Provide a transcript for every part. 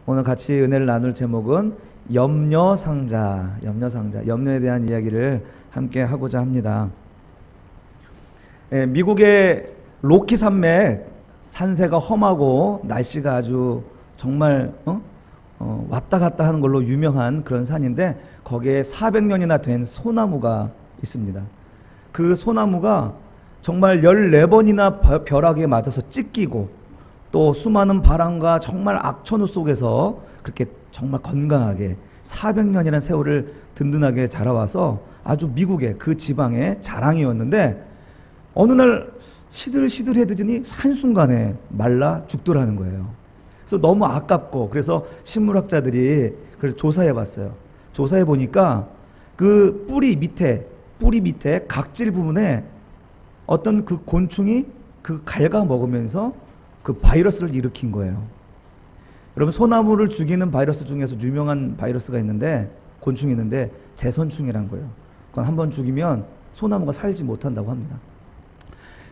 오늘 같이 은혜를 나눌 제목은 염려상자, 염려에 대한 이야기를 함께 하고자 합니다. 미국의 로키 산맥, 산세가 험하고 날씨가 아주 정말 왔다 갔다 하는 걸로 유명한 그런 산인데, 거기에 400년이나 된 소나무가 있습니다. 그 소나무가 정말 14번이나 벼락에 맞아서 찢기고, 또 수많은 바람과 정말 악천후 속에서 그렇게 정말 건강하게 400년이라는 세월을 든든하게 자라와서 아주 미국의 그 지방의 자랑이었는데, 어느 날 시들시들해지더니 한순간에 말라 죽더라는 거예요. 그래서 너무 아깝고, 그래서 식물학자들이 그걸 조사해 봤어요. 조사해 보니까 그 뿌리 밑에 각질 부분에 어떤 그 곤충이 그 갉아 먹으면서 그 바이러스를 일으킨 거예요. 여러분, 소나무를 죽이는 바이러스 중에서 유명한 바이러스가 있는데, 곤충이 있는데 재선충이란 거예요. 그건 한번 죽이면 소나무가 살지 못한다고 합니다.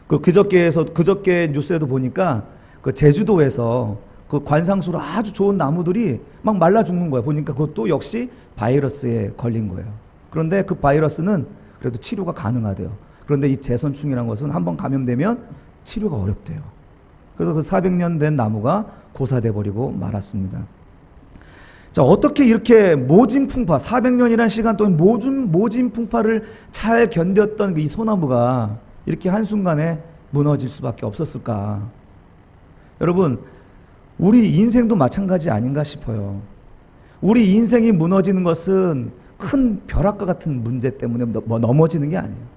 그저께 뉴스에도 보니까 그 제주도에서 그 관상수로 아주 좋은 나무들이 막 말라 죽는 거예요. 보니까 그것도 역시 바이러스에 걸린 거예요. 그런데 그 바이러스는 그래도 치료가 가능하대요. 그런데 이 재선충이라는 것은 한번 감염되면 치료가 어렵대요. 그래서 그 400년 된 나무가 고사돼 버리고 말았습니다. 자, 어떻게 이렇게 모진풍파, 400년이라는 시간 동안 모진풍파를 잘 견뎠던 이 소나무가 이렇게 한순간에 무너질 수밖에 없었을까? 여러분, 우리 인생도 마찬가지 아닌가 싶어요. 우리 인생이 무너지는 것은 큰 벼락과 같은 문제 때문에 넘어지는 게 아니에요.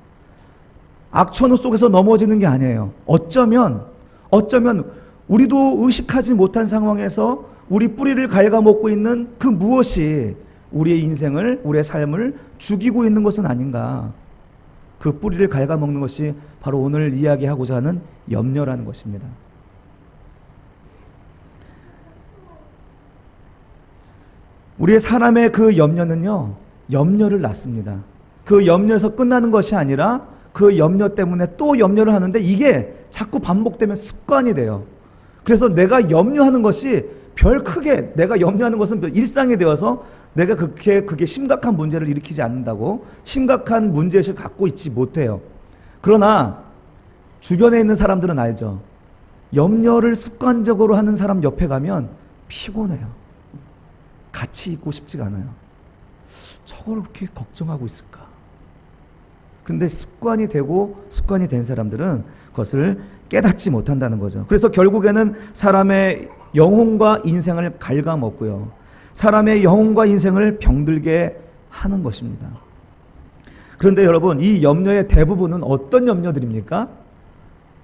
악천후 속에서 넘어지는 게 아니에요. 어쩌면 우리도 의식하지 못한 상황에서 우리 뿌리를 갉아먹고 있는 그 무엇이 우리의 인생을, 우리의 삶을 죽이고 있는 것은 아닌가. 그 뿌리를 갉아먹는 것이 바로 오늘 이야기하고자 하는 염려라는 것입니다. 우리의 사람의 그 염려는요, 염려를 낳습니다. 그 염려에서 끝나는 것이 아니라 그 염려 때문에 또 염려를 하는데, 이게 자꾸 반복되면 습관이 돼요. 그래서 내가 염려하는 것이 내가 염려하는 것은 일상이 되어서 내가 그게 심각한 문제를 일으키지 않는다고, 심각한 문제의식을 갖고 있지 못해요. 그러나 주변에 있는 사람들은 알죠. 염려를 습관적으로 하는 사람 옆에 가면 피곤해요. 같이 있고 싶지가 않아요. 저걸 그렇게 걱정하고 있을까? 근데 습관이 된 사람들은 그것을 깨닫지 못한다는 거죠. 그래서 결국에는 사람의 영혼과 인생을 갉아먹고요, 사람의 영혼과 인생을 병들게 하는 것입니다. 그런데 여러분, 이 염려의 대부분은 어떤 염려들입니까?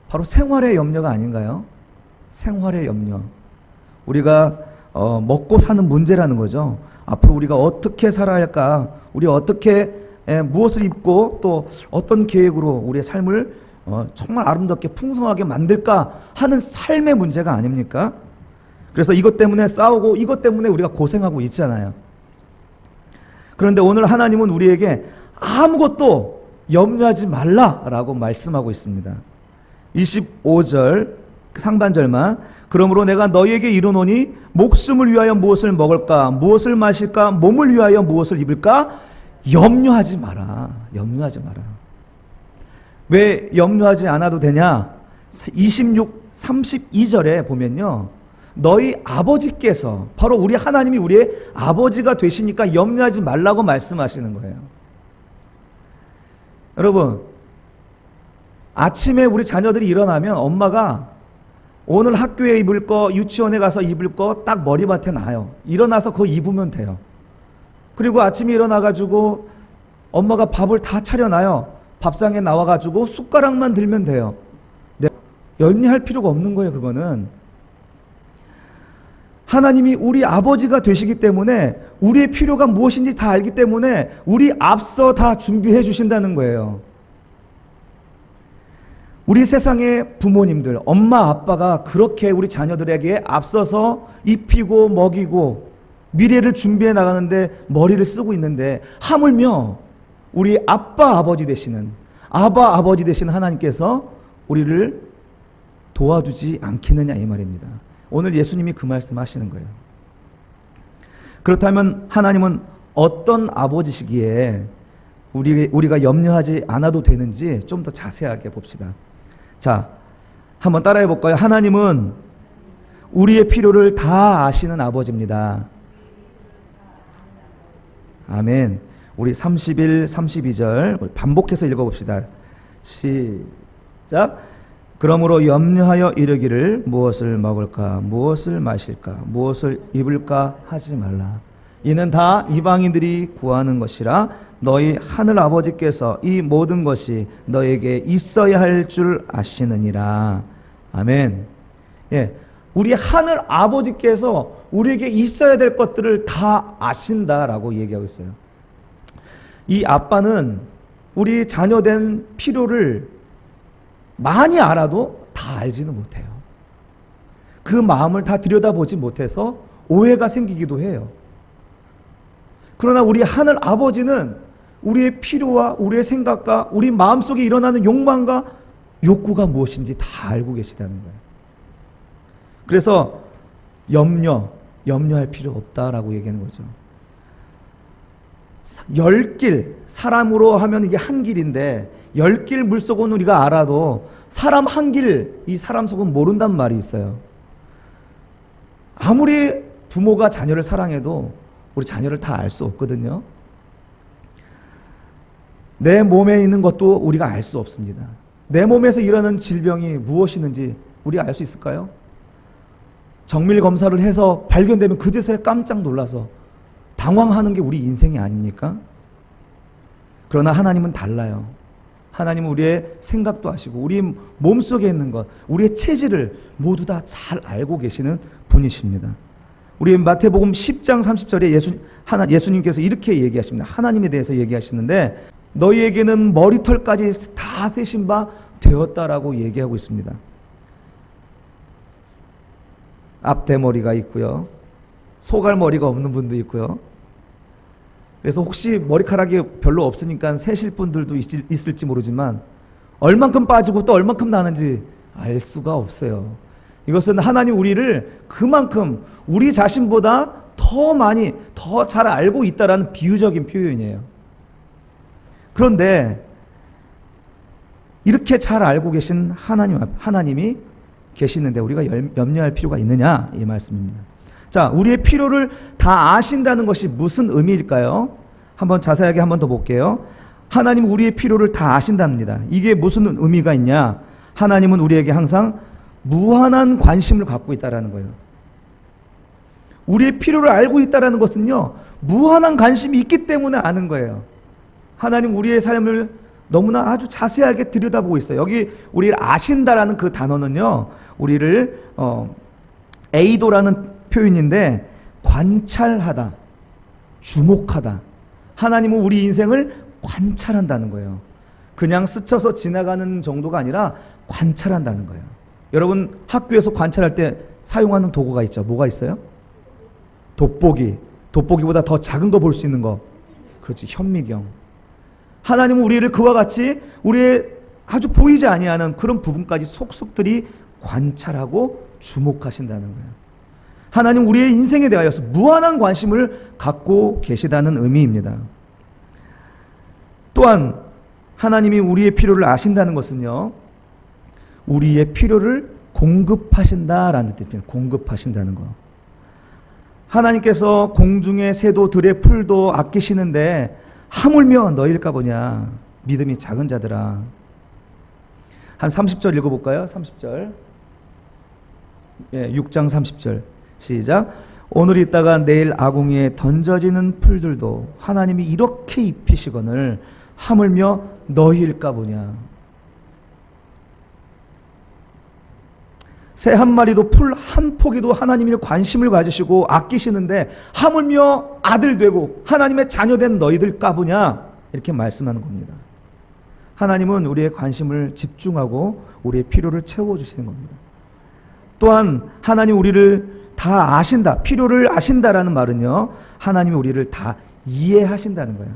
바로 생활의 염려가 아닌가요? 생활의 염려. 우리가 먹고 사는 문제라는 거죠. 앞으로 우리가 어떻게 살아야 할까? 우리 어떻게 무엇을 입고 또 어떤 계획으로 우리의 삶을 정말 아름답게 풍성하게 만들까 하는 삶의 문제가 아닙니까? 그래서 이것 때문에 싸우고 이것 때문에 우리가 고생하고 있잖아요. 그런데 오늘 하나님은 우리에게 아무것도 염려하지 말라라고 말씀하고 있습니다. 25절 상반절만, 그러므로 내가 너희에게 이르노니 목숨을 위하여 무엇을 먹을까, 무엇을 마실까, 몸을 위하여 무엇을 입을까, 염려하지 마라. 염려하지 마라. 왜 염려하지 않아도 되냐? 32절에 보면요, 너희 아버지께서, 바로 우리 하나님이 우리의 아버지가 되시니까 염려하지 말라고 말씀하시는 거예요. 여러분, 아침에 우리 자녀들이 일어나면 엄마가 오늘 학교에 입을 거, 유치원에 가서 입을 거 딱 머리맡에 놔요. 일어나서 그거 입으면 돼요. 그리고 아침에 일어나가지고 엄마가 밥을 다 차려놔요. 밥상에 나와가지고 숟가락만 들면 돼요. 염려할 필요가 없는 거예요. 그거는 하나님이 우리 아버지가 되시기 때문에 우리의 필요가 무엇인지 다 알기 때문에 우리 앞서 다 준비해 주신다는 거예요. 우리 세상의 부모님들, 엄마 아빠가 그렇게 우리 자녀들에게 앞서서 입히고 먹이고 미래를 준비해 나가는데 머리를 쓰고 있는데, 하물며 우리 아버지 되시는 하나님께서 우리를 도와주지 않겠느냐 이 말입니다. 오늘 예수님이 그 말씀 하시는 거예요. 그렇다면 하나님은 어떤 아버지시기에 우리가 염려하지 않아도 되는지 좀 더 자세하게 봅시다. 자, 한번 따라해 볼까요? 하나님은 우리의 필요를 다 아시는 아버지입니다. 아멘. 우리 31, 32절 반복해서 읽어봅시다. 시작. 그러므로 염려하여 이르기를 무엇을 먹을까, 무엇을 마실까, 무엇을 입을까 하지 말라. 이는 다 이방인들이 구하는 것이라 너희 하늘 아버지께서 이 모든 것이 너에게 있어야 할 줄 아시느니라. 아멘. 예, 우리 하늘 아버지께서 우리에게 있어야 될 것들을 다 아신다라고 얘기하고 있어요. 이 아빠는 우리 자녀된 필요를 많이 알아도 다 알지는 못해요. 그 마음을 다 들여다보지 못해서 오해가 생기기도 해요. 그러나 우리 하늘 아버지는 우리의 필요와 우리의 생각과 우리 마음속에 일어나는 욕망과 욕구가 무엇인지 다 알고 계시다는 거예요. 그래서 염려할 필요 없다라고 얘기하는 거죠. 10길, 사람으로 하면 이게 한 길인데 10길 물속은 우리가 알아도 사람 한 길, 이 사람 속은 모른단 말이 있어요. 아무리 부모가 자녀를 사랑해도 우리 자녀를 다 알 수 없거든요. 내 몸에 있는 것도 우리가 알 수 없습니다. 내 몸에서 일어나는 질병이 무엇이는지 우리가 알 수 있을까요? 정밀 검사를 해서 발견되면 그제서야 깜짝 놀라서 당황하는 게 우리 인생이 아닙니까? 그러나 하나님은 달라요. 하나님은 우리의 생각도 아시고 우리 몸속에 있는 것, 우리의 체질을 모두 다 잘 알고 계시는 분이십니다. 우리 마태복음 10장 30절에 예수님께서 이렇게 얘기하십니다. 하나님에 대해서 얘기하시는데 너희에게는 머리털까지 다 세신 바 되었다라고 얘기하고 있습니다. 앞대머리가 있고요. 소갈머리가 없는 분도 있고요. 그래서 혹시 머리카락이 별로 없으니까 세실 분들도 있을지 모르지만 얼만큼 빠지고 또 얼만큼 나는지 알 수가 없어요. 이것은 하나님 우리를 그만큼 우리 자신보다 더 많이 더 잘 알고 있다라는 비유적인 표현이에요. 그런데 이렇게 잘 알고 계신 하나님이 계시는데 우리가 염려할 필요가 있느냐 이 말씀입니다. 자, 우리의 필요를 다 아신다는 것이 무슨 의미일까요? 한번 자세하게 한번 더 볼게요. 하나님 우리의 필요를 다 아신답니다. 이게 무슨 의미가 있냐? 하나님은 우리에게 항상 무한한 관심을 갖고 있다라는 거예요. 우리의 필요를 알고 있다라는 것은요, 무한한 관심이 있기 때문에 아는 거예요. 하나님 우리의 삶을 너무나 아주 자세하게 들여다보고 있어요. 여기 우리를 아신다라는 그 단어는요, 우리를 에이도라는 표현인데 관찰하다, 주목하다. 하나님은 우리 인생을 관찰한다는 거예요. 그냥 스쳐서 지나가는 정도가 아니라 관찰한다는 거예요. 여러분 학교에서 관찰할 때 사용하는 도구가 있죠. 뭐가 있어요? 돋보기. 돋보기보다 더 작은 거 볼 수 있는 거. 그렇지, 현미경. 하나님은 우리를 그와 같이 우리의 아주 보이지 아니하는 그런 부분까지 속속들이 관찰하고 주목하신다는 거예요. 하나님 우리의 인생에 대하여서 무한한 관심을 갖고 계시다는 의미입니다. 또한 하나님이 우리의 필요를 아신다는 것은요, 우리의 필요를 공급하신다라는 뜻입니다. 공급하신다는 거. 하나님께서 공중의 새도 들의 풀도 아끼시는데 하물며 너희일까 보냐, 믿음이 작은 자들아. 한 30절 읽어볼까요? 30절. 예, 6장 30절. 시작. 오늘 있다가 내일 아궁이에 던져지는 풀들도 하나님이 이렇게 입히시거늘 하물며 너희일까 보냐. 새 한 마리도 풀 한 포기도 하나님이 관심을 가지시고 아끼시는데 하물며 아들 되고 하나님의 자녀된 너희들까 보냐, 이렇게 말씀하는 겁니다. 하나님은 우리의 관심을 집중하고 우리의 필요를 채워주시는 겁니다. 또한 하나님 우리를 다 아신다, 필요를 아신다라는 말은요, 하나님이 우리를 다 이해하신다는 거예요.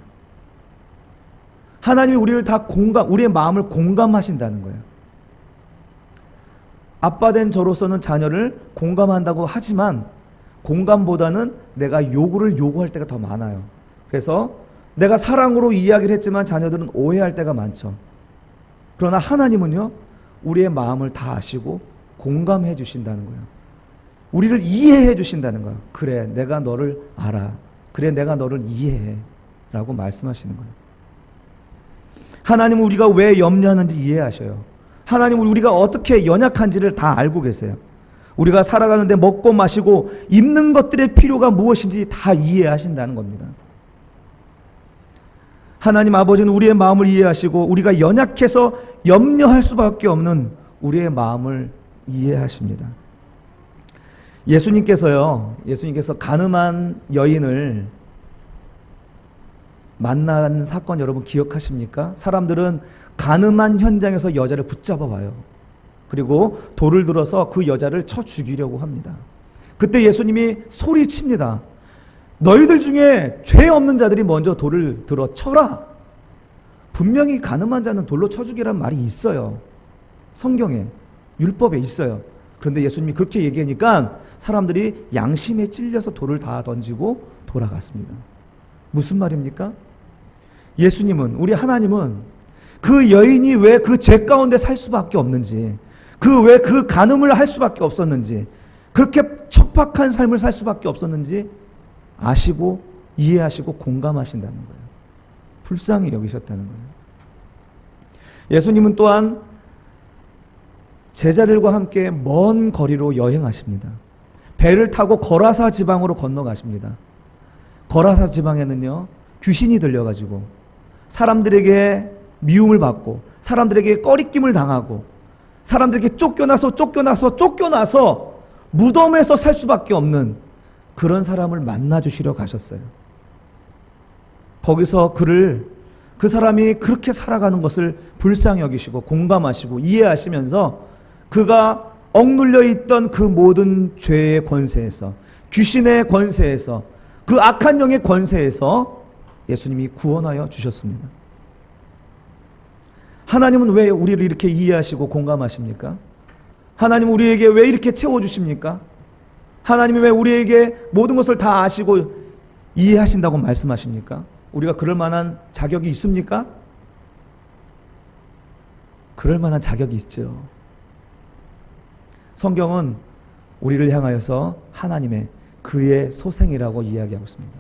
하나님이 우리를 다 우리의 마음을 공감하신다는 거예요. 아빠 된 저로서는 자녀를 공감한다고 하지만 공감보다는 내가 요구를 요구할 때가 더 많아요. 그래서 내가 사랑으로 이야기를 했지만 자녀들은 오해할 때가 많죠. 그러나 하나님은요, 우리의 마음을 다 아시고 공감해 주신다는 거예요. 우리를 이해해 주신다는 거예요. 그래, 내가 너를 알아. 그래, 내가 너를 이해해. 라고 말씀하시는 거예요. 하나님은 우리가 왜 염려하는지 이해하셔요. 하나님은 우리가 어떻게 연약한지를 다 알고 계세요. 우리가 살아가는데 먹고 마시고 입는 것들의 필요가 무엇인지 다 이해하신다는 겁니다. 하나님 아버지는 우리의 마음을 이해하시고 우리가 연약해서 염려할 수밖에 없는 우리의 마음을 이해하십니다. 예수님께서 가늠한 여인을 만난 사건 여러분 기억하십니까? 사람들은 가늠한 현장에서 여자를 붙잡아 와요. 그리고 돌을 들어서 그 여자를 쳐 죽이려고 합니다. 그때 예수님이 소리칩니다. 너희들 중에 죄 없는 자들이 먼저 돌을 들어 쳐라. 분명히 가늠한 자는 돌로 쳐 죽이라는 말이 있어요. 성경에, 율법에 있어요. 그런데 예수님이 그렇게 얘기하니까 사람들이 양심에 찔려서 돌을 다 던지고 돌아갔습니다. 무슨 말입니까? 예수님은, 우리 하나님은 그 여인이 왜 그 죄 가운데 살 수밖에 없는지, 왜 그 간음을 할 수밖에 없었는지, 그렇게 척박한 삶을 살 수밖에 없었는지 아시고 이해하시고 공감하신다는 거예요. 불쌍히 여기셨다는 거예요. 예수님은 또한 제자들과 함께 먼 거리로 여행하십니다. 배를 타고 거라사 지방으로 건너가십니다. 거라사 지방에는요, 귀신이 들려가지고 사람들에게 미움을 받고 사람들에게 꺼리낌을 당하고 사람들에게 쫓겨나서 무덤에서 살 수밖에 없는 그런 사람을 만나 주시러 가셨어요. 거기서 그 사람이 그렇게 살아가는 것을 불쌍히 여기시고 공감하시고 이해하시면서 그가 억눌려 있던 그 모든 죄의 권세에서, 귀신의 권세에서, 그 악한 영의 권세에서 예수님이 구원하여 주셨습니다. 하나님은 왜 우리를 이렇게 이해하시고 공감하십니까? 하나님은 우리에게 왜 이렇게 채워주십니까? 하나님이 왜 우리에게 모든 것을 다 아시고 이해하신다고 말씀하십니까? 우리가 그럴 만한 자격이 있습니까? 그럴 만한 자격이 있죠. 성경은 우리를 향하여서 그의 소생이라고 이야기하고 있습니다.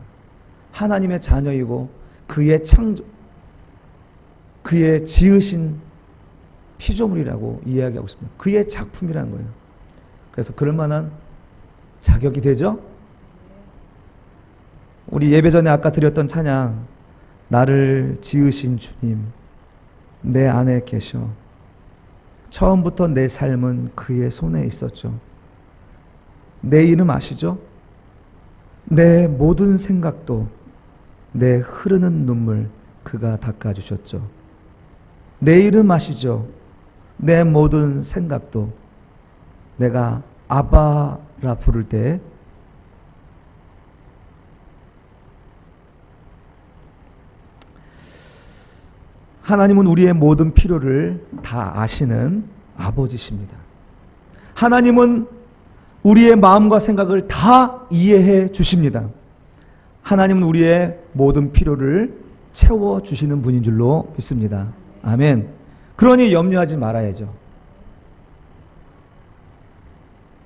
하나님의 자녀이고 그의 지으신 피조물이라고 이야기하고 있습니다. 그의 작품이라는 거예요. 그래서 그럴 만한 자격이 되죠? 우리 예배 전에 아까 드렸던 찬양, 나를 지으신 주님, 내 안에 계셔. 처음부터 내 삶은 그의 손에 있었죠. 내 이름 아시죠? 내 모든 생각도, 내 흐르는 눈물 그가 닦아주셨죠. 내 이름 아시죠? 내 모든 생각도 내가 아바라 부를 때 하나님은 우리의 모든 필요를 다 아시는 아버지십니다. 하나님은 우리의 마음과 생각을 다 이해해 주십니다. 하나님은 우리의 모든 필요를 채워주시는 분인 줄로 믿습니다. 아멘. 그러니 염려하지 말아야죠.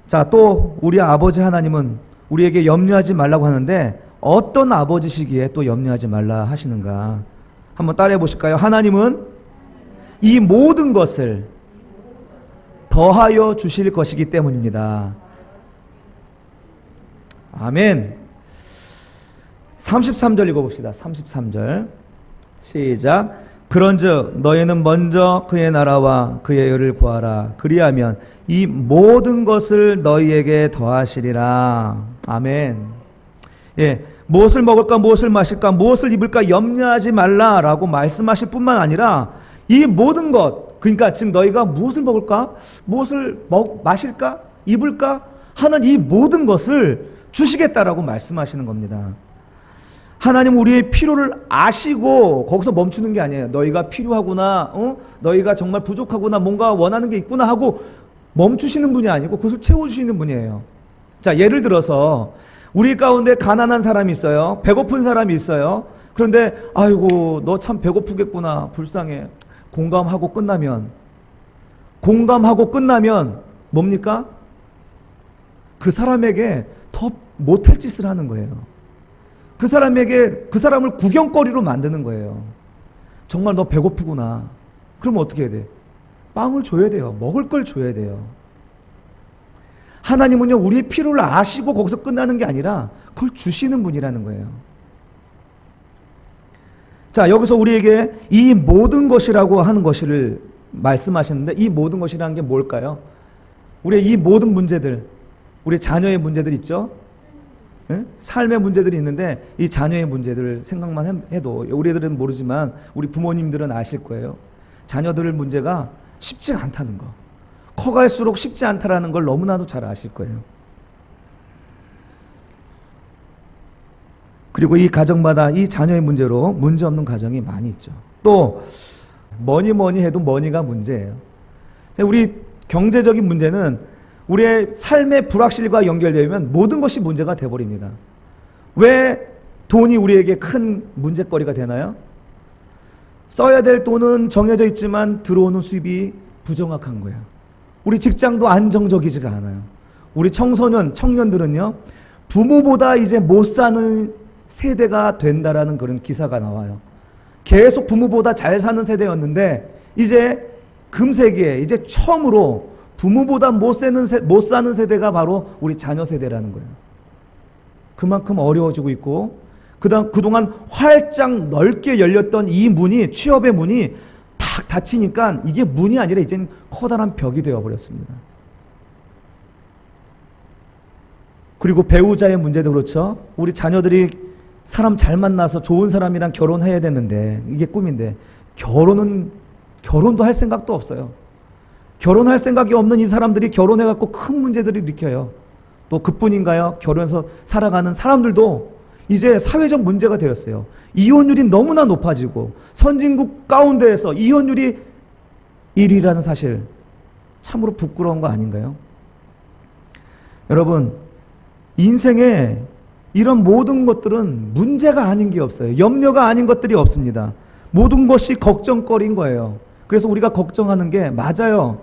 자, 또 우리 아버지 하나님은 우리에게 염려하지 말라고 하는데 어떤 아버지시기에 또 염려하지 말라 하시는가? 한번 따라해 보실까요? 하나님은 이 모든 것을 더하여 주실 것이기 때문입니다. 아멘. 33절 읽어봅시다. 33절 시작. 그런즉 너희는 먼저 그의 나라와 그의 의를 구하라. 그리하면 이 모든 것을 너희에게 더하시리라. 아멘. 예, 무엇을 먹을까, 무엇을 마실까, 무엇을 입을까 염려하지 말라라고 말씀하실 뿐만 아니라 이 모든 것, 그러니까 지금 너희가 무엇을 먹을까, 무엇을 마실까, 입을까 하는 이 모든 것을 주시겠다라고 말씀하시는 겁니다. 하나님 우리의 필요를 아시고 거기서 멈추는 게 아니에요. 너희가 필요하구나, 너희가 정말 부족하구나, 뭔가 원하는 게 있구나 하고 멈추시는 분이 아니고 그것을 채워주시는 분이에요. 자, 예를 들어서 우리 가운데 가난한 사람이 있어요. 배고픈 사람이 있어요. 그런데 아이고 너 참 배고프겠구나. 불쌍해. 공감하고 끝나면 뭡니까? 그 사람에게 더 못할 짓을 하는 거예요. 그 사람을 구경거리로 만드는 거예요. 정말 너 배고프구나. 그럼 어떻게 해야 돼? 빵을 줘야 돼요. 먹을 걸 줘야 돼요. 하나님은요, 우리의 필요를 아시고 거기서 끝나는 게 아니라 그걸 주시는 분이라는 거예요. 자, 여기서 우리에게 이 모든 것이라고 하는 것을 말씀하셨는데, 이 모든 것이라는 게 뭘까요? 우리의 이 모든 문제들, 우리 자녀의 문제들 있죠? 예? 삶의 문제들이 있는데 이 자녀의 문제들 생각만 해도, 우리들은 모르지만 우리 부모님들은 아실 거예요. 자녀들 문제가 쉽지 않다는 거, 커갈수록 쉽지 않다라는 걸 너무나도 잘 아실 거예요. 그리고 이 가정마다 이 자녀의 문제로 문제 없는 가정이 많이 있죠. 또 뭐니 해도 머니가 문제예요. 우리 경제적인 문제는 우리의 삶의 불확실과 연결되면 모든 것이 문제가 되어버립니다. 왜 돈이 우리에게 큰 문제거리가 되나요? 써야 될 돈은 정해져 있지만 들어오는 수입이 부정확한 거예요. 우리 직장도 안정적이지가 않아요. 우리 청년들은요, 부모보다 이제 못 사는 세대가 된다라는 그런 기사가 나와요. 계속 부모보다 잘 사는 세대였는데 이제 금세기에 이제 처음으로 부모보다 못 사는 세대가 바로 우리 자녀 세대라는 거예요. 그만큼 어려워지고 있고, 그동안 활짝 넓게 열렸던 이 문이, 취업의 문이 탁 닫히니까 이게 문이 아니라 이제는 커다란 벽이 되어버렸습니다. 그리고 배우자의 문제도 그렇죠. 우리 자녀들이 사람 잘 만나서 좋은 사람이랑 결혼해야 되는데, 이게 꿈인데 결혼도 할 생각도 없어요. 결혼할 생각이 없는 이 사람들이 결혼해갖고 큰 문제들을 일으켜요. 또 그뿐인가요? 결혼해서 살아가는 사람들도 이제 사회적 문제가 되었어요. 이혼율이 너무나 높아지고 선진국 가운데에서 이혼율이 1위라는 사실, 참으로 부끄러운 거 아닌가요? 여러분, 인생에 이런 모든 것들은 문제가 아닌 게 없어요. 염려가 아닌 것들이 없습니다. 모든 것이 걱정거리인 거예요. 그래서 우리가 걱정하는 게 맞아요.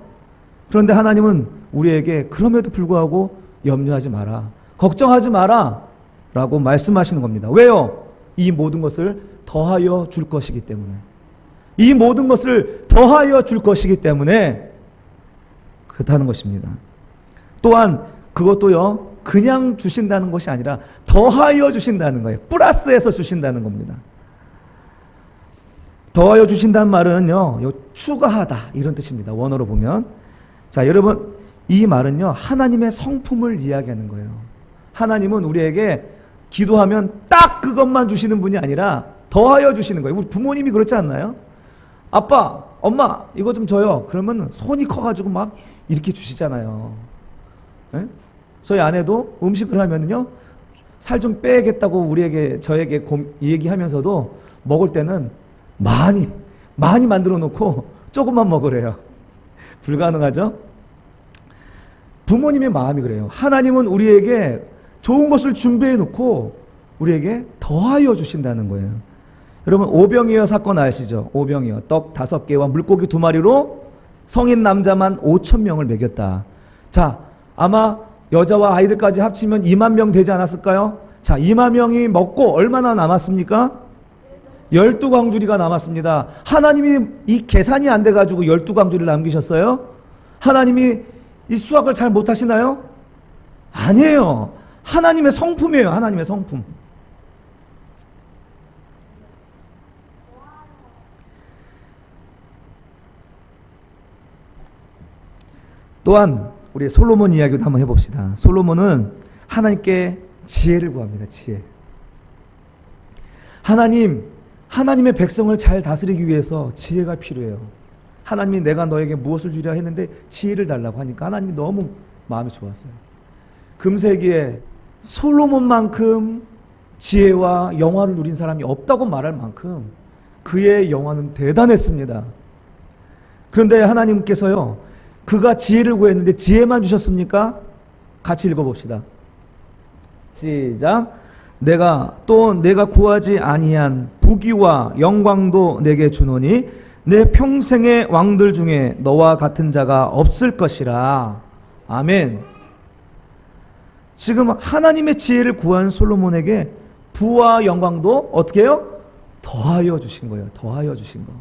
그런데 하나님은 우리에게 그럼에도 불구하고 염려하지 마라, 걱정하지 마라 라고 말씀하시는 겁니다. 왜요? 이 모든 것을 더하여 줄 것이기 때문에. 이 모든 것을 더하여 줄 것이기 때문에 그렇다는 것입니다. 또한 그것도요, 그냥 주신다는 것이 아니라 더하여 주신다는 거예요. 플러스해서 주신다는 겁니다. 더하여 주신다는 말은요, 추가하다 이런 뜻입니다. 원어로 보면. 자, 여러분, 이 말은요, 하나님의 성품을 이야기하는 거예요. 하나님은 우리에게 기도하면 딱 그것만 주시는 분이 아니라 더하여 주시는 거예요. 우리 부모님이 그렇지 않나요? 아빠, 엄마, 이거 좀 줘요. 그러면 손이 커가지고 막 이렇게 주시잖아요. 네? 저희 아내도 음식을 하면요, 살 좀 빼야겠다고 저에게 얘기하면서도 먹을 때는 많이 만들어 놓고 조금만 먹으래요. 불가능하죠? 부모님의 마음이 그래요. 하나님은 우리에게 좋은 것을 준비해 놓고 우리에게 더하여 주신다는 거예요. 여러분, 오병이어 사건 아시죠? 오병이어, 떡 5개와 물고기 2마리로 성인 남자만 5,000명을 먹였다. 자, 아마 여자와 아이들까지 합치면 2만 명 되지 않았을까요? 자, 2만 명이 먹고 얼마나 남았습니까? 12광주리가 남았습니다. 하나님이 이 계산이 안 돼가지고 12광주리를 남기셨어요? 하나님이 이 수학을 잘 못하시나요? 아니에요. 하나님의 성품이에요. 하나님의 성품. 또한 우리 솔로몬 이야기도 한번 해봅시다. 솔로몬은 하나님께 지혜를 구합니다. 지혜. 하나님의 백성을 잘 다스리기 위해서 지혜가 필요해요. 하나님이 내가 너에게 무엇을 주려 했는데 지혜를 달라고 하니까 하나님이 너무 마음이 좋았어요. 금세기에 솔로몬만큼 지혜와 영화를 누린 사람이 없다고 말할 만큼 그의 영화는 대단했습니다. 그런데 하나님께서요, 그가 지혜를 구했는데 지혜만 주셨습니까? 같이 읽어봅시다. 시작. 내가 구하지 아니한 부귀와 영광도 내게 주노니 내 평생의 왕들 중에 너와 같은 자가 없을 것이라. 아멘. 지금 하나님의 지혜를 구한 솔로몬에게 부와 영광도 어떻게 해요? 더하여 주신 거예요. 더하여 주신 거.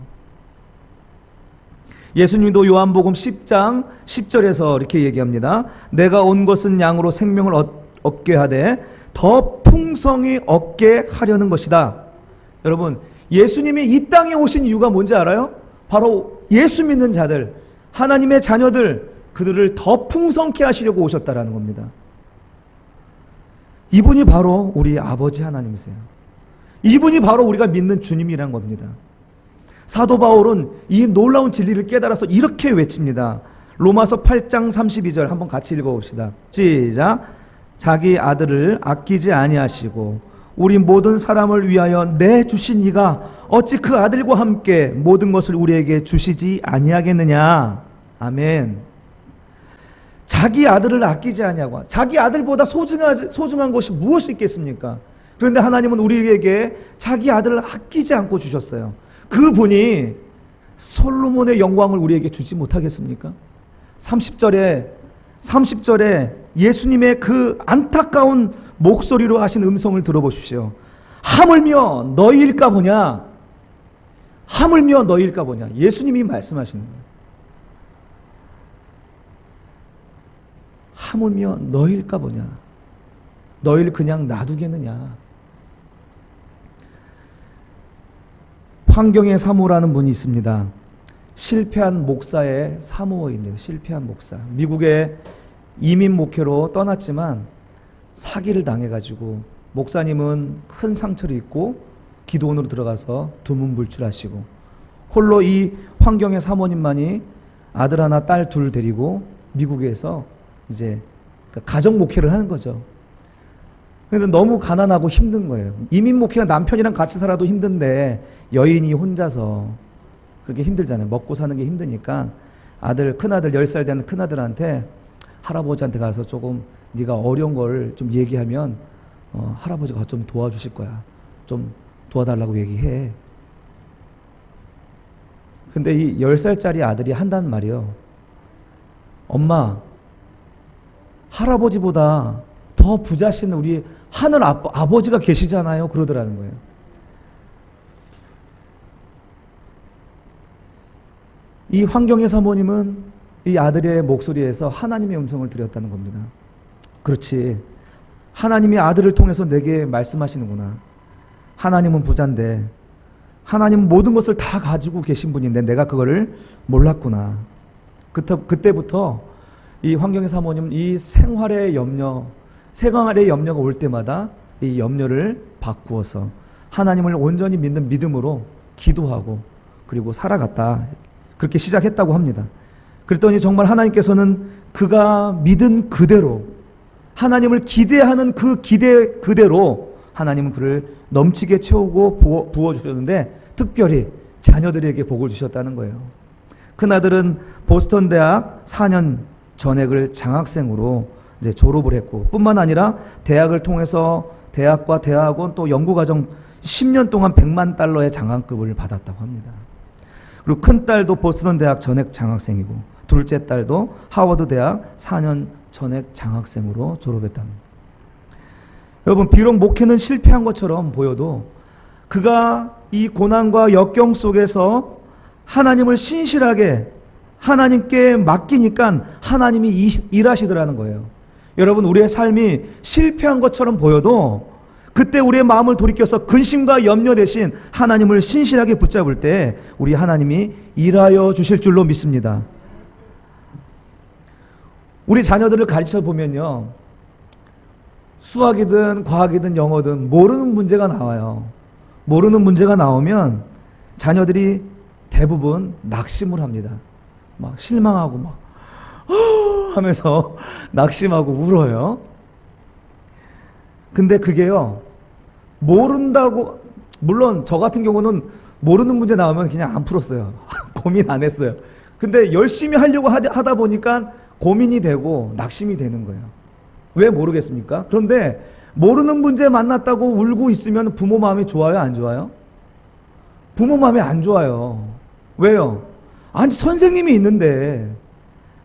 예수님도 요한복음 10장 10절에서 이렇게 얘기합니다. 내가 온 것은 양으로 생명을 얻게 하되 더 풍성히 얻게 하려는 것이다. 여러분, 예수님이 이 땅에 오신 이유가 뭔지 알아요? 바로 예수 믿는 자들, 하나님의 자녀들, 그들을 더 풍성케 하시려고 오셨다라는 겁니다. 이분이 바로 우리 아버지 하나님이세요. 이분이 바로 우리가 믿는 주님이란 겁니다. 사도 바울은 이 놀라운 진리를 깨달아서 이렇게 외칩니다. 로마서 8장 32절 한번 같이 읽어봅시다. 시작. 자기 아들을 아끼지 아니하시고 우리 모든 사람을 위하여 내주신 이가 어찌 그 아들과 함께 모든 것을 우리에게 주시지 아니하겠느냐. 아멘. 자기 아들을 아끼지 아니하고, 자기 아들보다 소중한 것이 무엇이 있겠습니까? 그런데 하나님은 우리에게 자기 아들을 아끼지 않고 주셨어요. 그분이 솔로몬의 영광을 우리에게 주지 못하겠습니까? 30절에 예수님의 그 안타까운 목소리로 하신 음성을 들어보십시오. 하물며 너희일까 보냐. 하물며 너희일까 보냐. 예수님이 말씀하시는 거예요. 하물며 너희일까 보냐. 너희를 그냥 놔두겠느냐. 환경의 사모라는 분이 있습니다. 실패한 목사의 사모입니다. 실패한 목사. 미국에 이민 목회로 떠났지만 사기를 당해가지고 목사님은 큰 상처를 입고 기도원으로 들어가서 두문불출하시고 홀로 이 환경의 사모님만이 아들 하나 딸 둘 데리고 미국에서 이제 가정 목회를 하는 거죠. 그런데 너무 가난하고 힘든 거예요. 이민 목회가 남편이랑 같이 살아도 힘든데 여인이 혼자서 그렇게 힘들잖아요. 먹고 사는 게 힘드니까 큰아들 10살 되는 큰아들한테 할아버지한테 가서 조금 네가 어려운 걸 좀 얘기하면 할아버지가 좀 도와주실 거야. 좀 도와달라고 얘기해. 근데 이 10살짜리 아들이 한단 말이요. 엄마, 할아버지보다 더 부자신 우리 하늘 아버지가 계시잖아요. 그러더라는 거예요. 이 환경의 사모님은 이 아들의 목소리에서 하나님의 음성을 들었다는 겁니다. 그렇지. 하나님이 아들을 통해서 내게 말씀하시는구나. 하나님은 부자인데 하나님은 모든 것을 다 가지고 계신 분인데 내가 그거를 몰랐구나. 그때부터 이 환경의 사모님은 이 생활의 염려가 올 때마다 이 염려를 바꾸어서 하나님을 온전히 믿는 믿음으로 기도하고 그리고 살아갔다. 그렇게 시작했다고 합니다. 그랬더니 정말 하나님께서는 그가 믿은 그대로 하나님을 기대하는 그 기대 그대로 하나님은 그를 넘치게 채우고 부어주셨는데 특별히 자녀들에게 복을 주셨다는 거예요. 큰아들은 보스턴 대학 4년 전액을 장학생으로 이제 졸업을 했고 뿐만 아니라 대학을 통해서 대학과 대학원 또 연구과정 10년 동안 $100만 장학금을 받았다고 합니다. 그리고 큰딸도 보스턴 대학 전액 장학생이고 둘째 딸도 하워드 대학 4년 전액 장학생으로 졸업했답니다. 여러분, 비록 목회는 실패한 것처럼 보여도 그가 이 고난과 역경 속에서 하나님을 신실하게 하나님께 맡기니까 하나님이 일하시더라는 거예요. 여러분, 우리의 삶이 실패한 것처럼 보여도 그때 우리의 마음을 돌이켜서 근심과 염려 대신 하나님을 신실하게 붙잡을 때 우리 하나님이 일하여 주실 줄로 믿습니다. 우리 자녀들을 가르쳐 보면요, 수학이든 과학이든 영어든 모르는 문제가 나와요. 모르는 문제가 나오면 자녀들이 대부분 낙심을 합니다. 막 실망하고 막 하면서 낙심하고 울어요. 근데 그게요, 모른다고, 물론 저 같은 경우는 모르는 문제 나오면 그냥 안 풀었어요. 고민 안 했어요. 근데 열심히 하려고 하다 보니까 고민이 되고 낙심이 되는 거예요. 왜 모르겠습니까? 그런데 모르는 문제 만났다고 울고 있으면 부모 마음이 좋아요, 안 좋아요? 부모 마음이 안 좋아요. 왜요? 아니, 선생님이 있는데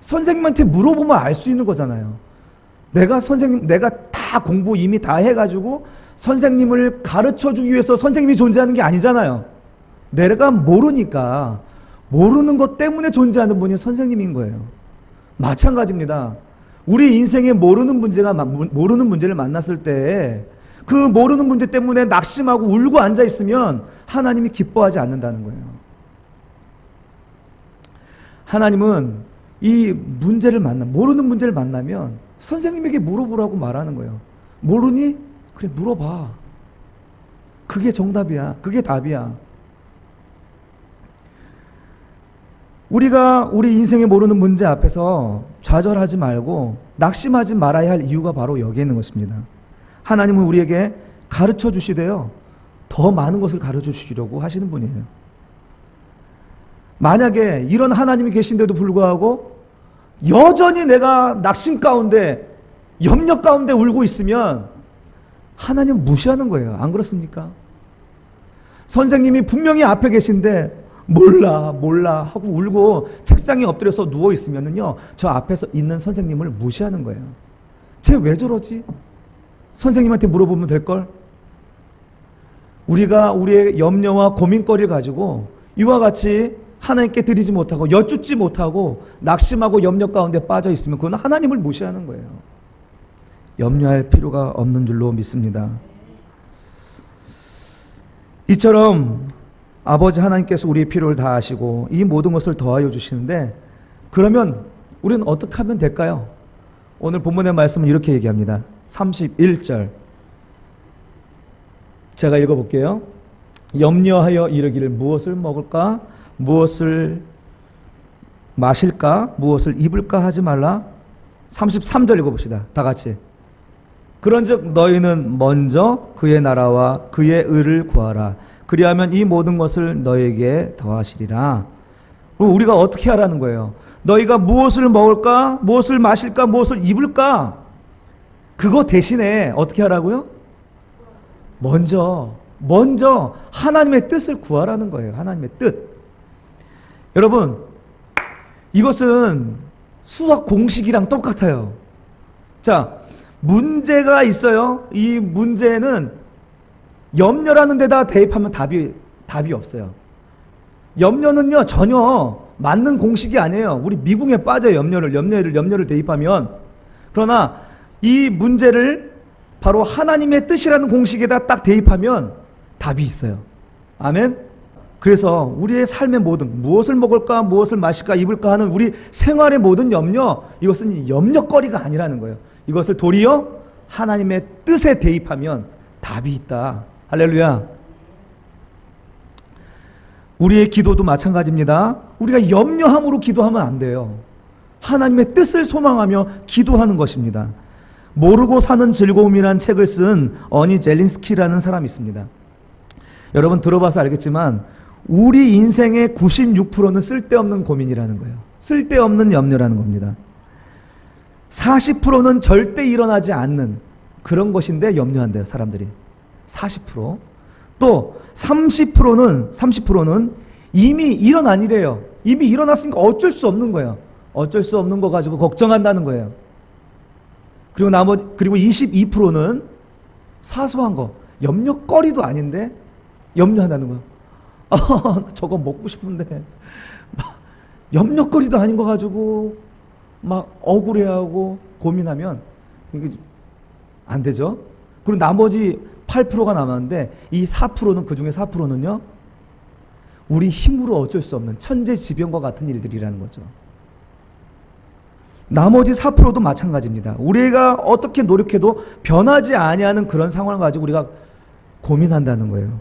선생님한테 물어보면 알 수 있는 거잖아요. 내가 다 공부 이미 다 해가지고 선생님을 가르쳐 주기 위해서 선생님이 존재하는 게 아니잖아요. 내가 모르니까, 모르는 것 때문에 존재하는 분이 선생님인 거예요. 마찬가지입니다. 우리 인생에 모르는 문제를 만났을 때 그 모르는 문제 때문에 낙심하고 울고 앉아 있으면 하나님이 기뻐하지 않는다는 거예요. 하나님은 이 문제를 모르는 문제를 만나면 선생님에게 물어보라고 말하는 거예요. 모르니? 그래, 물어봐. 그게 정답이야. 그게 답이야. 우리가 우리 인생에 모르는 문제 앞에서 좌절하지 말고 낙심하지 말아야 할 이유가 바로 여기에 있는 것입니다. 하나님은 우리에게 가르쳐 주시되요, 더 많은 것을 가르쳐 주시려고 하시는 분이에요. 만약에 이런 하나님이 계신데도 불구하고 여전히 내가 낙심 가운데, 염려 가운데 울고 있으면 하나님 무시하는 거예요. 안 그렇습니까? 선생님이 분명히 앞에 계신데 몰라 하고 울고 책상에 엎드려서 누워 있으면은요, 저 앞에서 있는 선생님을 무시하는 거예요. 쟤 왜 저러지? 선생님한테 물어보면 될걸? 우리가 우리의 염려와 고민거리를 가지고 이와 같이 하나님께 드리지 못하고 여쭙지 못하고 낙심하고 염려 가운데 빠져 있으면 그건 하나님을 무시하는 거예요. 염려할 필요가 없는 줄로 믿습니다. 이처럼 아버지 하나님께서 우리의 필요를 다 아시고 이 모든 것을 더하여 주시는데, 그러면 우리는 어떻게 하면 될까요? 오늘 본문의 말씀은 이렇게 얘기합니다. 31절 제가 읽어볼게요. 염려하여 이르기를 무엇을 먹을까? 무엇을 마실까? 무엇을 입을까? 하지 말라. 33절 읽어봅시다. 다 같이. 그런즉 너희는 먼저 그의 나라와 그의 의를 구하라. 그리하면 이 모든 것을 너에게 더하시리라. 우리가 어떻게 하라는 거예요? 너희가 무엇을 먹을까? 무엇을 마실까? 무엇을 입을까? 그거 대신에 어떻게 하라고요? 먼저 하나님의 뜻을 구하라는 거예요. 하나님의 뜻. 여러분, 이것은 수학 공식이랑 똑같아요. 자, 문제가 있어요. 이 문제는 염려라는 데다 대입하면 답이 없어요. 염려는요, 전혀 맞는 공식이 아니에요. 우리 미궁에 빠져요. 염려를 대입하면. 그러나 이 문제를 바로 하나님의 뜻이라는 공식에다 딱 대입하면 답이 있어요. 아멘? 그래서 우리의 삶의 모든, 무엇을 먹을까, 무엇을 마실까, 입을까 하는 우리 생활의 모든 염려, 이것은 염려거리가 아니라는 거예요. 이것을 도리어 하나님의 뜻에 대입하면 답이 있다. 할렐루야. 우리의 기도도 마찬가지입니다. 우리가 염려함으로 기도하면 안 돼요. 하나님의 뜻을 소망하며 기도하는 것입니다. 모르고 사는 즐거움이라는 책을 쓴 어니 젤린스키라는 사람이 있습니다. 여러분 들어봐서 알겠지만 우리 인생의 96%는 쓸데없는 고민이라는 거예요. 쓸데없는 염려라는 겁니다. 40%는 절대 일어나지 않는 그런 것인데 염려한대요, 사람들이. 40%. 또 30%는 이미 일어난 일이에요. 이미 일어났으니까 어쩔 수 없는 거예요. 어쩔 수 없는 거 가지고 걱정한다는 거예요. 그리고 22%는 사소한 거, 염려거리도 아닌데 염려한다는 거예요. 저거 먹고 싶은데 염려거리도 아닌 거 가지고 막 억울해하고 고민하면 이게 안 되죠. 그리고 나머지 8%가 남았는데 이 4%는, 그 중에 4%는요 우리 힘으로 어쩔 수 없는 천재지변과 같은 일들이라는 거죠. 나머지 4%도 마찬가지입니다. 우리가 어떻게 노력해도 변하지 아니하는 그런 상황을 가지고 우리가 고민한다는 거예요.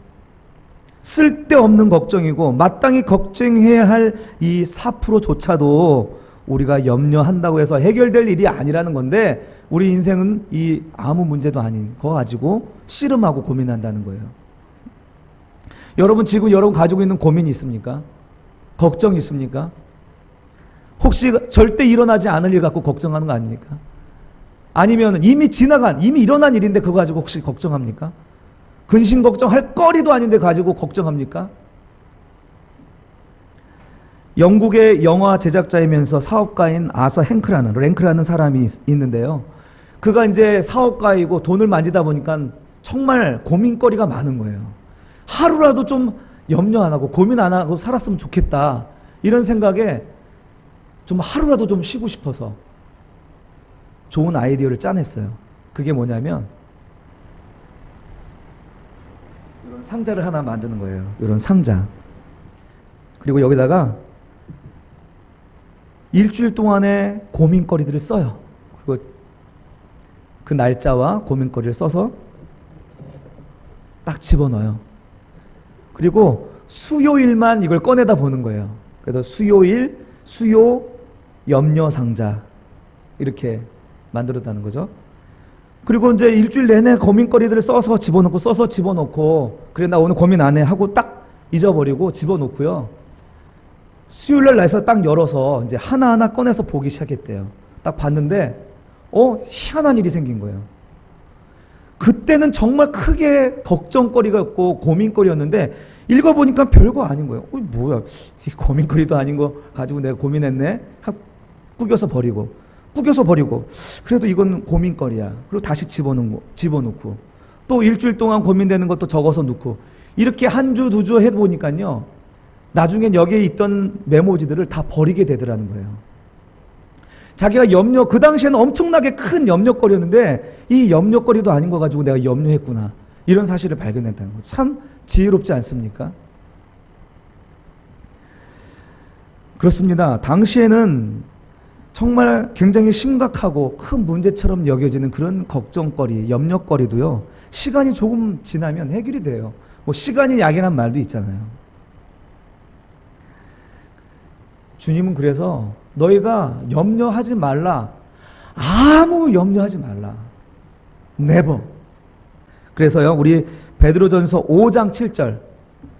쓸데없는 걱정이고 마땅히 걱정해야 할 이 4%조차도 우리가 염려한다고 해서 해결될 일이 아니라는 건데, 우리 인생은 이 아무 문제도 아닌 거 가지고 씨름하고 고민한다는 거예요. 여러분 지금 여러분 가지고 있는 고민이 있습니까? 걱정이 있습니까? 혹시 절대 일어나지 않을 일 갖고 걱정하는 거 아닙니까? 아니면 이미 지나간, 이미 일어난 일인데 그거 가지고 혹시 걱정합니까? 근심 걱정할 거리도 아닌데 가지고 걱정합니까? 영국의 영화 제작자이면서 사업가인 아서 랭크라는 사람이 있는데요. 그가 이제 사업가이고 돈을 만지다 보니까 정말 고민거리가 많은 거예요. 하루라도 좀 염려 안 하고 고민 안 하고 살았으면 좋겠다. 이런 생각에 좀 하루라도 좀 쉬고 싶어서 좋은 아이디어를 짜냈어요. 그게 뭐냐면 이런 상자를 하나 만드는 거예요. 이런 상자. 그리고 여기다가 일주일 동안의 고민거리들을 써요. 그리고 그 날짜와 고민거리를 써서 딱 집어넣어요. 그리고 수요일만 이걸 꺼내다 보는 거예요. 그래서 수요일, 수요, 염려 상자 이렇게 만들었다는 거죠. 그리고 이제 일주일 내내 고민거리들을 써서 집어넣고 그래 나 오늘 고민 안 해 하고 딱 잊어버리고 집어넣고요. 수요일날 날에서 딱 열어서 이제 하나하나 꺼내서 보기 시작했대요. 딱 봤는데 희한한 일이 생긴 거예요. 그때는 정말 크게 걱정거리였고 고민거리였는데 읽어보니까 별거 아닌 거예요. 뭐야, 이 고민거리도 아닌 거 가지고 내가 고민했네 하고 꾸겨서 버리고 그래도 이건 고민거리야. 그리고 다시 집어넣고 또 일주일 동안 고민되는 것도 적어서 넣고 이렇게 한 주, 두 주 해보니까요. 나중엔 여기에 있던 메모지들을 다 버리게 되더라는 거예요. 자기가 그 당시에는 엄청나게 큰 염려거리였는데 이 염려거리도 아닌 거 가지고 내가 염려했구나. 이런 사실을 발견했다는 거죠. 참 지혜롭지 않습니까? 그렇습니다. 당시에는 정말 굉장히 심각하고 큰 문제처럼 여겨지는 그런 걱정거리, 염려거리도요. 시간이 조금 지나면 해결이 돼요. 뭐 시간이 약이란 말도 있잖아요. 주님은 그래서 너희가 염려하지 말라. 아무 염려하지 말라. never. 그래서요, 우리 베드로전서 5장 7절.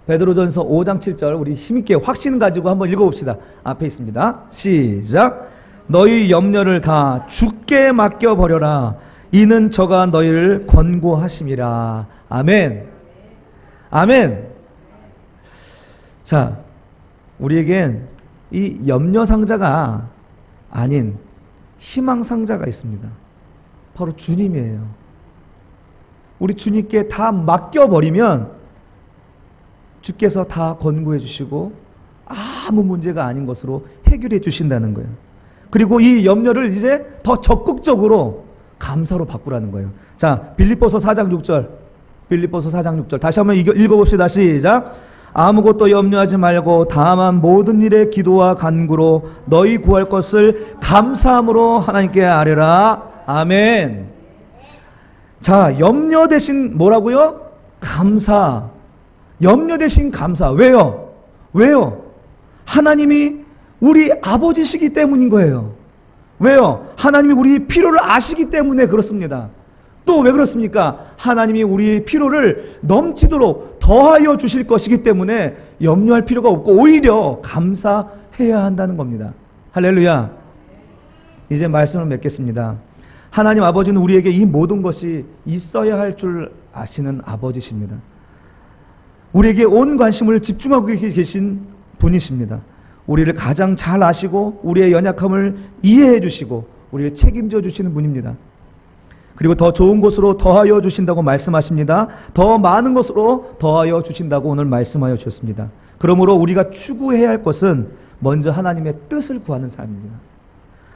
베드로전서 5장 7절 우리 힘있게 확신 가지고 한번 읽어봅시다. 앞에 있습니다. 시작. 너희 염려를 다 주께 맡겨버려라. 이는 저가 너희를 권고하심이라. 아멘. 아멘. 자, 우리에겐 이 염려상자가 아닌 희망상자가 있습니다. 바로 주님이에요. 우리 주님께 다 맡겨버리면 주께서 다 권고해 주시고 아무 문제가 아닌 것으로 해결해 주신다는 거예요. 그리고 이 염려를 이제 더 적극적으로 감사로 바꾸라는 거예요. 자, 빌립보서 4장 6절. 빌립보서 4장 6절. 다시 한번 읽어봅시다. 시작. 아무것도 염려하지 말고 다만 모든 일에 기도와 간구로 너희 구할 것을 감사함으로 하나님께 아뢰라. 아멘. 자, 염려 대신 뭐라고요? 감사. 염려 대신 감사. 왜요? 하나님이 우리 아버지시기 때문인 거예요. 왜요? 하나님이 우리 필요를 아시기 때문에 그렇습니다. 또 왜 그렇습니까? 하나님이 우리 필요를 넘치도록 더하여 주실 것이기 때문에 염려할 필요가 없고 오히려 감사해야 한다는 겁니다. 할렐루야. 이제 말씀을 맺겠습니다. 하나님 아버지는 우리에게 이 모든 것이 있어야 할 줄 아시는 아버지십니다. 우리에게 온 관심을 집중하고 계신 분이십니다. 우리를 가장 잘 아시고 우리의 연약함을 이해해 주시고 우리를 책임져 주시는 분입니다. 그리고 더 좋은 것으로 더하여 주신다고 말씀하십니다. 더 많은 것으로 더하여 주신다고 오늘 말씀하여 주셨습니다. 그러므로 우리가 추구해야 할 것은 먼저 하나님의 뜻을 구하는 삶입니다.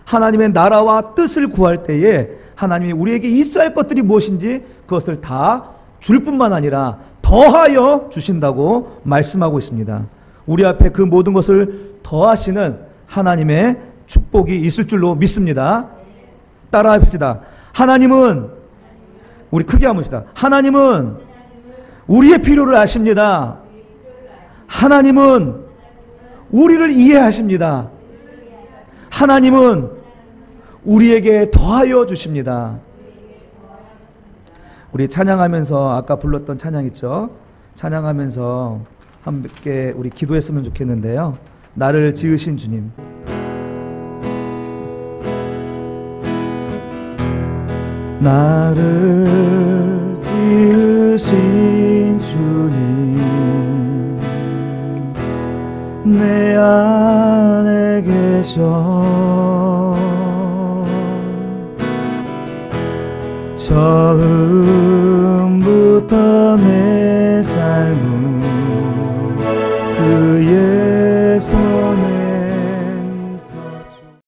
하나님의 나라와 뜻을 구할 때에 하나님이 우리에게 있어야 할 것들이 무엇인지 그것을 다 줄 뿐만 아니라 더하여 주신다고 말씀하고 있습니다. 우리 앞에 그 모든 것을 더하시는 하나님의 축복이 있을 줄로 믿습니다. 따라 합시다. 하나님은, 우리 크게 한번 합시다. 하나님은 우리의 필요를 아십니다. 하나님은 우리를 이해하십니다. 하나님은 우리에게 더하여 주십니다. 우리 찬양하면서 아까 불렀던 찬양 있죠? 찬양하면서 함께 우리 기도했으면 좋겠는데요. 나를 지으신 주님. 나를 지으신 주님 내 안에 계셔 처음